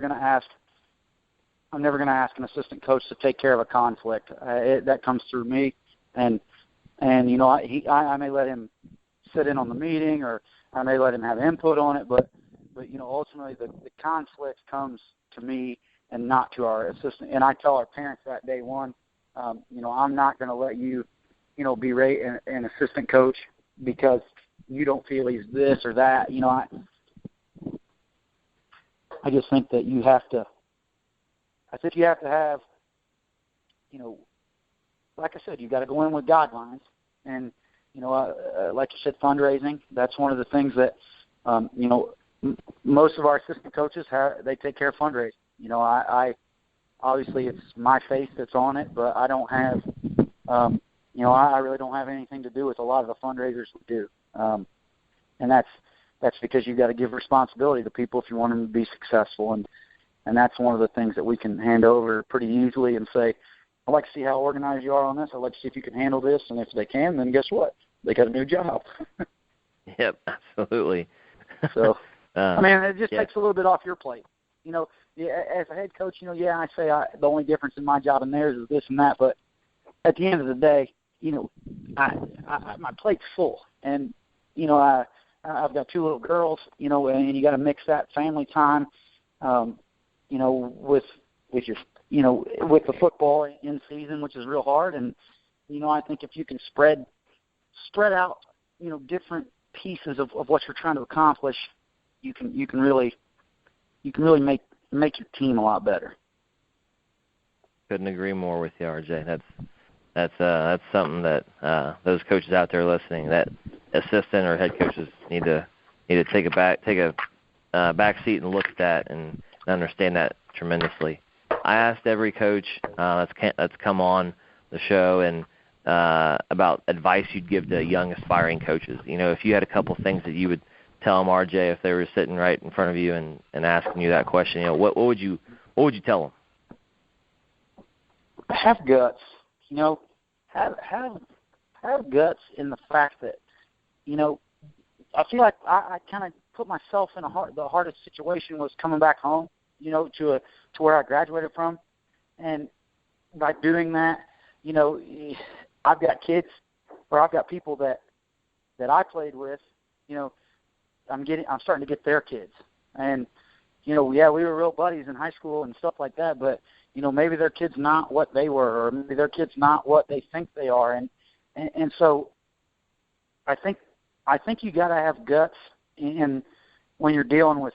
going to ask an assistant coach to take care of a conflict. That comes through me, and you know, I may let him sit in on the meeting, or I may let him have input on it, but you know, ultimately the conflict comes to me and not to our assistant. And I tell our parents that day one, you know, I'm not going to let you, you know, berate an assistant coach because you don't feel he's this or that. You know, I just think that you have to have, you know, like I said, you got to go in with guidelines. And, you know, like you said, fundraising, that's one of the things that, you know, most of our assistant coaches they take care of fundraising. You know, I obviously it's my face that's on it, but I don't have, you know, I really don't have anything to do with a lot of the fundraisers we do. And that's because you've got to give responsibility to people if you want them to be successful. And that's one of the things that we can hand over pretty easily and say, I'd like to see how organized you are on this. I'd like to see if you can handle this. And if they can, then guess what? They got a new job. Yep, absolutely. So, I mean, it just takes a little bit off your plate. You know, as a head coach, you know, I say the only difference in my job and theirs is this and that. But at the end of the day, you know, my plate's full. And, you know, I've got 2 little girls, you know, and you got to mix that family time, you know, with your, you know, with the football in season, which is real hard. And, you know, I think if you can spread out, you know, different pieces of what you're trying to accomplish, you can really make your team a lot better. Couldn't agree more with you, RJ. That's something that those coaches out there listening, that assistant or head coaches need to take a back seat and look at that and understand that tremendously. I asked every coach that's come on the show and about advice you'd give to young aspiring coaches. You know, if you had a couple things that you would tell them, RJ, if they were sitting right in front of you and asking you that question, you know, what would you tell them? Have guts. You know, have guts in the fact that, you know, I feel like I kind of put myself in the hardest situation was coming back home, you know, to where I graduated from. And by doing that, you know, I've got kids, or I've got people that I played with, you know, I'm starting to get their kids. And, you know, yeah, we were real buddies in high school and stuff like that, but, you know, maybe their kid's not what they were, or maybe their kid's not what they think they are. And so I think you got to have guts in when you're dealing with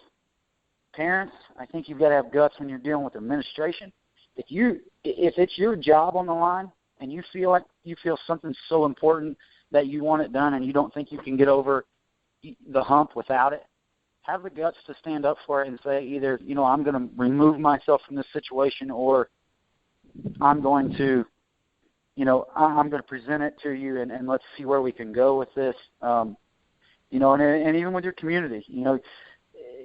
parents. I think you've got to have guts when you're dealing with administration. If it's your job on the line and you feel something so important that you want it done and you don't think you can get over the hump without it, have the guts to stand up for it and say either, you know, I'm going to remove myself from this situation, or I'm going to, you know, I'm going to present it to you and let's see where we can go with this. You know, and even with your community, you know,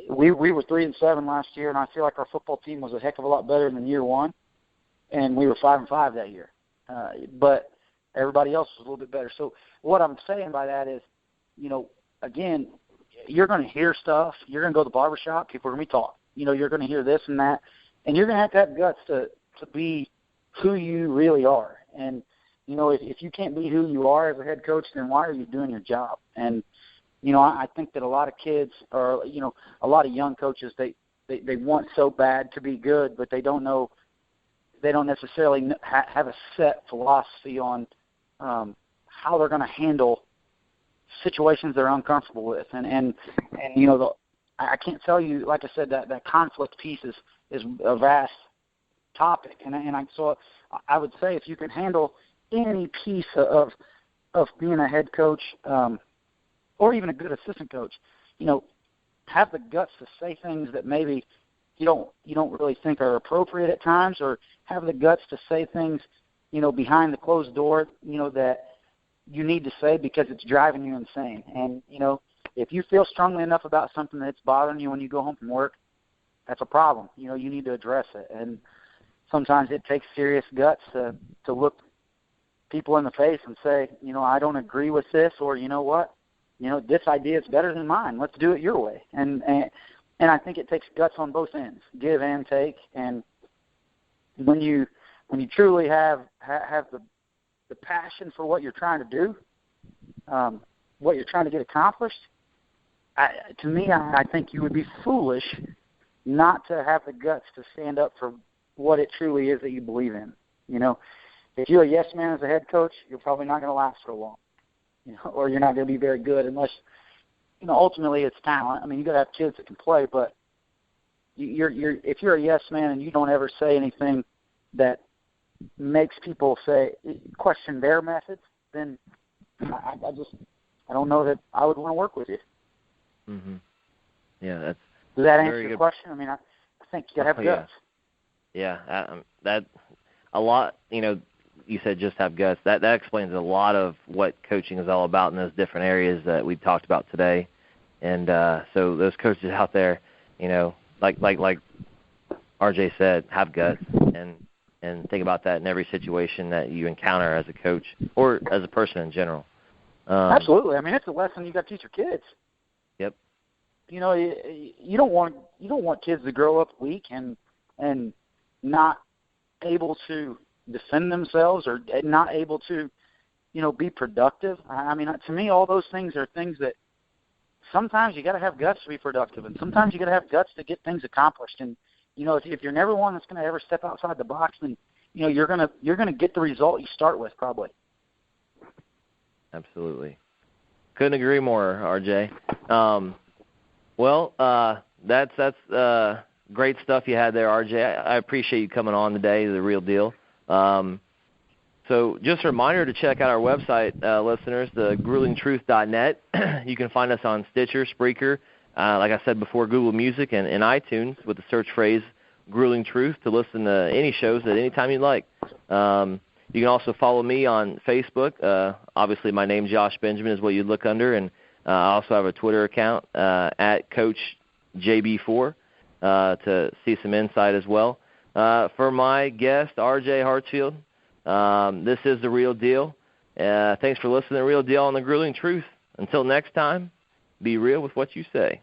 we were 3-7 last year, and I feel like our football team was a heck of a lot better than year one, and we were 5-5 that year. But everybody else was a little bit better. So what I'm saying by that is, you know, again, you're going to hear stuff. You're going to go to the barbershop. People are going to be talking. You know, you're going to hear this and that, and you're going to have guts to be who you really are. And, you know, if you can't be who you are as a head coach, then why are you doing your job? And, you know, I think that a lot of kids, or, you know, a lot of young coaches, they want so bad to be good, but they don't know, they don't necessarily have a set philosophy on how they're going to handle situations they're uncomfortable with. And you know, I can't tell you, like I said, that conflict piece is a vast topic. So I would say if you can handle any piece of being a head coach, or even a good assistant coach, you know, have the guts to say things that maybe you don't really think are appropriate at times, or have the guts to say things, you know, behind the closed door, you know, that you need to say because it's driving you insane. And, you know, if you feel strongly enough about something that's bothering you when you go home from work, that's a problem. You know, you need to address it. And sometimes it takes serious guts to look people in the face and say, you know, I don't agree with this, or, you know what, you know, this idea is better than mine. Let's do it your way. And And I think it takes guts on both ends, give and take. And when you truly have the passion for what you're trying to do, what you're trying to get accomplished, to me, I think you would be foolish not to have the guts to stand up for what it truly is that you believe in. You know, if you're a yes man as a head coach, you're probably not going to last for long, you know, or you're not going to be very good unless, you know, ultimately it's talent. I mean, you got to have kids that can play, but if you're a yes man and you don't ever say anything that makes people question their methods, then I don't know that I would want to work with you. Mm-hmm. Yeah, that's. Does that answer your question? I mean, I think you got to have guts. Yeah, that a lot. You know, you said just have guts. That explains a lot of what coaching is all about in those different areas that we talked about today. And so those coaches out there, you know, like RJ said, have guts and think about that in every situation that you encounter as a coach or as a person in general. Absolutely. I mean, it's a lesson you got to teach your kids. Yep. You know, you don't want kids to grow up weak and not able to defend themselves or not able to, you know, be productive. I mean, to me, all those things are things that sometimes you got to have guts to be productive, and sometimes you got to have guts to get things accomplished. And you know, if you're never one that's going to ever step outside the box, then you know you're gonna get the result you start with probably. Absolutely. Couldn't agree more, RJ. That's great stuff you had there, RJ. I appreciate you coming on today, The Real Deal. So just a reminder to check out our website, listeners, thegruelingtruth.net. You can find us on Stitcher, Spreaker, like I said before, Google Music, and iTunes with the search phrase Grueling Truth to listen to any shows at any time you'd like. You can also follow me on Facebook. Obviously, my name, Josh Benjamin, is what you'd look under, and I also have a Twitter account at CoachJB4 to see some insight as well. For my guest, RJ Hartsfield, this is The Real Deal. Thanks for listening to The Real Deal on The Grueling Truth. Until next time, be real with what you say.